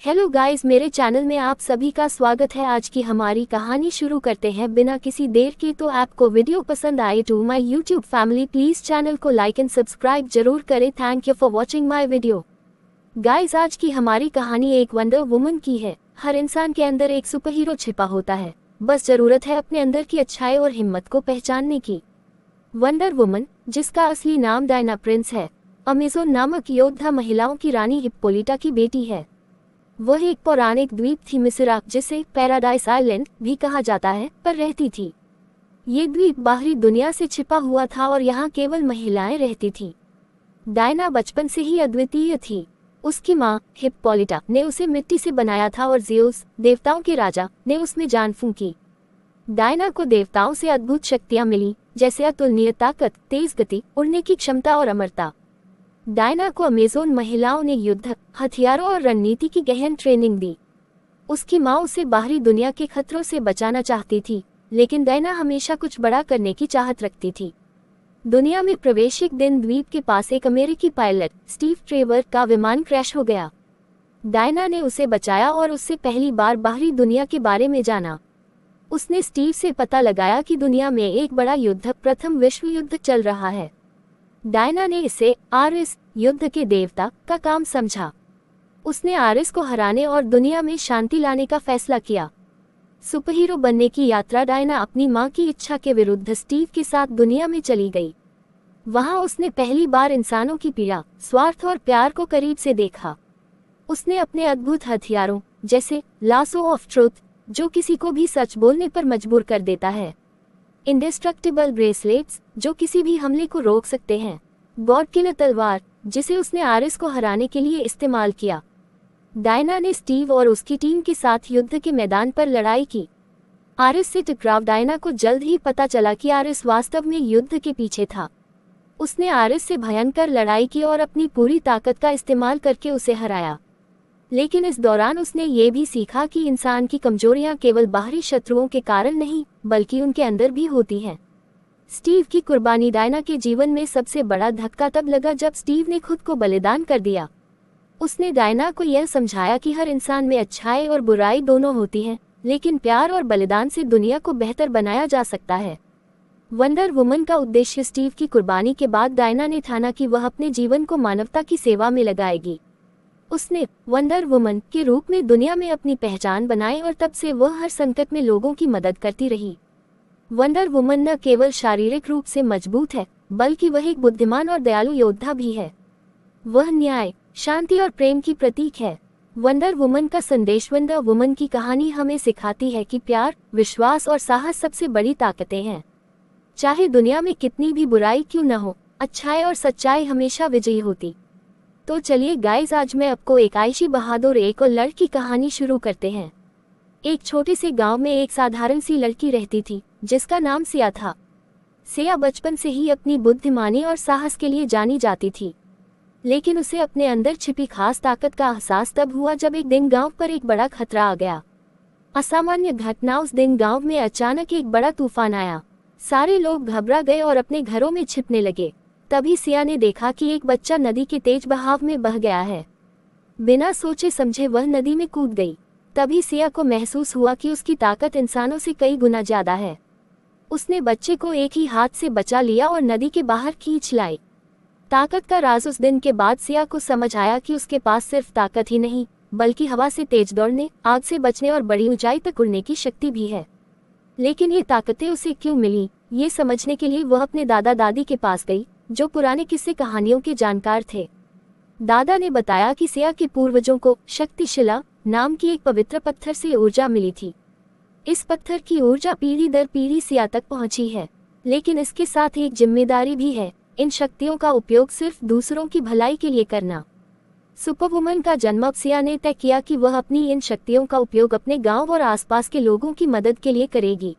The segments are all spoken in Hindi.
हेलो गाइस, मेरे चैनल में आप सभी का स्वागत है। आज की हमारी कहानी शुरू करते हैं बिना किसी देर के। तो आपको वीडियो पसंद आए तो my YouTube family please channel को लाइक एंड सब्सक्राइब जरूर करें। Thank you for watching my video. Guys, आज की हमारी कहानी एक वंडर वुमन की है। हर इंसान के अंदर एक सुपर हीरो छिपा होता है, बस जरूरत है अपने अंदर की अच्छाई और हिम्मत को पहचानने की। वंडर वुमन, जिसका असली नाम डायना प्रिंस है, अमेज़न नामक योद्धा महिलाओं की रानी हिप्पोलिटा की बेटी है। वह एक पौराणिक द्वीप थी मिस्रा, जिसे पैराडाइस आइलैंड भी कहा जाता है, पर रहती थी। ये द्वीप बाहरी दुनिया से छिपा हुआ था और यहाँ केवल महिलाएं रहती थीं। डायना बचपन से ही अद्वितीय थी। उसकी माँ हिप्पोलिटा ने उसे मिट्टी से बनाया था और ज़्यूस, देवताओं के राजा, ने उसमें जान फूंकी। डायना को देवताओं से अद्भुत शक्तियाँ मिली, जैसे अतुलनीय ताकत, तेज गति, उड़ने की क्षमता और अमरता। डायना को अमेज़न महिलाओं ने युद्ध, हथियारों और रणनीति की गहन ट्रेनिंग दी। उसकी माँ उसे बाहरी दुनिया के खतरों से बचाना चाहती थी, लेकिन डायना हमेशा कुछ बड़ा करने की चाहत रखती थी। दुनिया में प्रवेश एक दिन द्वीप के पास एक अमेरिकी पायलट स्टीव ट्रेवर का विमान क्रैश हो गया। डायना ने उसे बचाया और उससे पहली बार बाहरी दुनिया के बारे में जाना। उसने स्टीव से पता लगाया कि दुनिया में एक बड़ा युद्ध, प्रथम विश्व युद्ध चल रहा है। डायना ने इसे आरिस, युद्ध के देवता, का काम समझा। उसने आरिस को हराने और दुनिया में शांति लाने का फैसला किया। सुपरहीरो बनने की यात्रा डायना अपनी मां की इच्छा के विरुद्ध स्टीव के साथ दुनिया में चली गई। वहां उसने पहली बार इंसानों की पीड़ा, स्वार्थ और प्यार को करीब से देखा। उसने अपने अद्भुत हथियारों, जैसे लासो ऑफ ट्रुथ, जो किसी को भी सच बोलने पर मजबूर कर देता है, इंडेस्ट्रक्टिबल ब्रेसलेट्स, जो किसी भी हमले को रोक सकते हैं, गॉड किलर तलवार, जिसे उसने आरिस को हराने के लिए इस्तेमाल किया। डायना ने स्टीव और उसकी टीम के साथ युद्ध के मैदान पर लड़ाई की। आरिस से टकराव डायना को जल्द ही पता चला कि आरिस वास्तव में युद्ध के पीछे था। उसने आरिस से भयंकर लड़ाई की और अपनी पूरी ताकत का इस्तेमाल करके उसे हराया। लेकिन इस दौरान उसने ये भी सीखा कि इंसान की कमजोरियां केवल बाहरी शत्रुओं के कारण नहीं, बल्कि उनके अंदर भी होती हैं। स्टीव की कुर्बानी डायना के जीवन में सबसे बड़ा धक्का तब लगा जब स्टीव ने खुद को बलिदान कर दिया। उसने डायना को यह समझाया कि हर इंसान में अच्छाई और बुराई दोनों होती हैं, लेकिन प्यार और बलिदान से दुनिया को बेहतर बनाया जा सकता है। वंडर वुमन का उद्देश्य स्टीव की कुर्बानी के बाद डायना ने ठाना कि वह अपने जीवन को मानवता की सेवा में लगाएगी। उसने वंडर वुमन के रूप में दुनिया में अपनी पहचान बनाई और तब से वह हर संकट में लोगों की मदद करती रही। वंडर वुमन न केवल शारीरिक रूप से मजबूत है, बल्कि वह एक बुद्धिमान और दयालु योद्धा भी है। वह न्याय, शांति और प्रेम की प्रतीक है। वंडर वुमन का संदेश, वंडर वुमन की कहानी हमें सिखाती है कि प्यार, विश्वास और साहस सबसे बड़ी ताकतें हैं। चाहे दुनिया में कितनी भी बुराई क्यों न हो, अच्छाई और सच्चाई हमेशा विजयी होती। तो चलिए गाइस, आज मैं आपको एक आयशी बहादुर एक और लड़की कहानी शुरू करते हैं। एक छोटे से गांव में एक साधारण सी लड़की रहती थी, जिसका नाम सिया था। सिया बचपन से ही अपनी बुद्धिमानी और साहस के लिए जानी जाती थी, लेकिन उसे अपने अंदर छिपी खास ताकत का एहसास तब हुआ जब एक दिन गांव पर एक बड़ा खतरा आ गया। असामान्य घटना, उस दिन गांव में अचानक एक बड़ा तूफान आया। सारे लोग घबरा गए और अपने घरों में छिपने लगे। तभी सिया ने देखा कि एक बच्चा नदी के तेज बहाव में बह गया है। बिना सोचे समझे वह नदी में कूद गई। तभी सिया को महसूस हुआ कि उसकी ताकत इंसानों से कई गुना ज्यादा है। उसने बच्चे को एक ही हाथ से बचा लिया और नदी के बाहर खींच लाई। ताकत का राज, उस दिन के बाद सिया को समझ आया कि उसके पास सिर्फ ताकत ही नहीं, बल्कि हवा से तेज दौड़ने, आग से बचने और बड़ी ऊंचाई तक उड़ने की शक्ति भी है। लेकिन ये ताकतें उसे क्यों मिली, ये समझने के लिए वह अपने दादा दादी के पास गई, जो पुराने किस्से कहानियों के जानकार थे। दादा ने बताया कि सिया के पूर्वजों को शक्तिशिला नाम की एक पवित्र पत्थर से ऊर्जा मिली थी। इस पत्थर की ऊर्जा पीढ़ी दर पीढ़ी सिया तक पहुंची है, लेकिन इसके साथ एक जिम्मेदारी भी है, इन शक्तियों का उपयोग सिर्फ दूसरों की भलाई के लिए करना। सुपरवुमन का जन्म, अब सिया ने तय किया कि वह अपनी इन शक्तियों का उपयोग अपने गांव और आसपास के लोगों की मदद के लिए करेगी।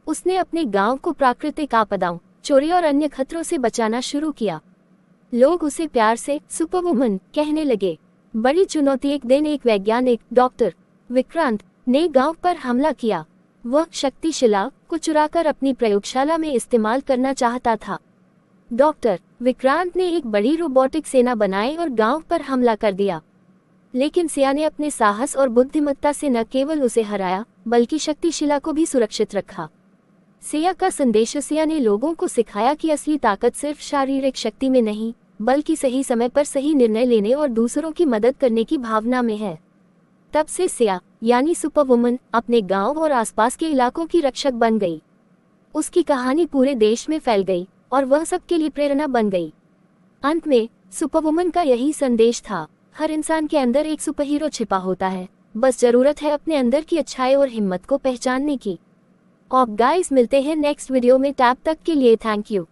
उसने अपने गांव को प्राकृतिक आपदाओं, चोरी और अन्य खतरों से बचाना शुरू किया। लोग उसे प्यार से सुपरवुमन कहने लगे। बड़ी चुनौती, एक दिन एक वैज्ञानिक डॉक्टर विक्रांत ने गांव पर हमला किया। वह शक्तिशिला को चुराकर अपनी प्रयोगशाला में इस्तेमाल करना चाहता था। डॉक्टर विक्रांत ने एक बड़ी रोबोटिक सेना बनाई और गांव पर हमला कर दिया। लेकिन सिया ने अपने साहस और बुद्धिमत्ता से न केवल उसे हराया बल्कि शक्तिशिला को भी सुरक्षित रखा। सिया का संदेश। सिया ने लोगों को सिखाया कि असली ताकत सिर्फ शारीरिक शक्ति में नहीं बल्कि सही समय पर सही निर्णय लेने और दूसरों की मदद करने की भावना में है। तब से सिया यानी सुपर वुमन अपने गांव और आसपास के इलाकों की रक्षक बन गई। उसकी कहानी पूरे देश में फैल गई और वह सबके लिए प्रेरणा बन गई। अंत में सुपर वुमन का यही संदेश था, हर इंसान के अंदर एक सुपर हीरो छिपा होता है, बस जरूरत है अपने अंदर की अच्छाई और हिम्मत को पहचानने की। और गाइस मिलते हैं नेक्स्ट वीडियो में, तब तक के लिए थैंक यू।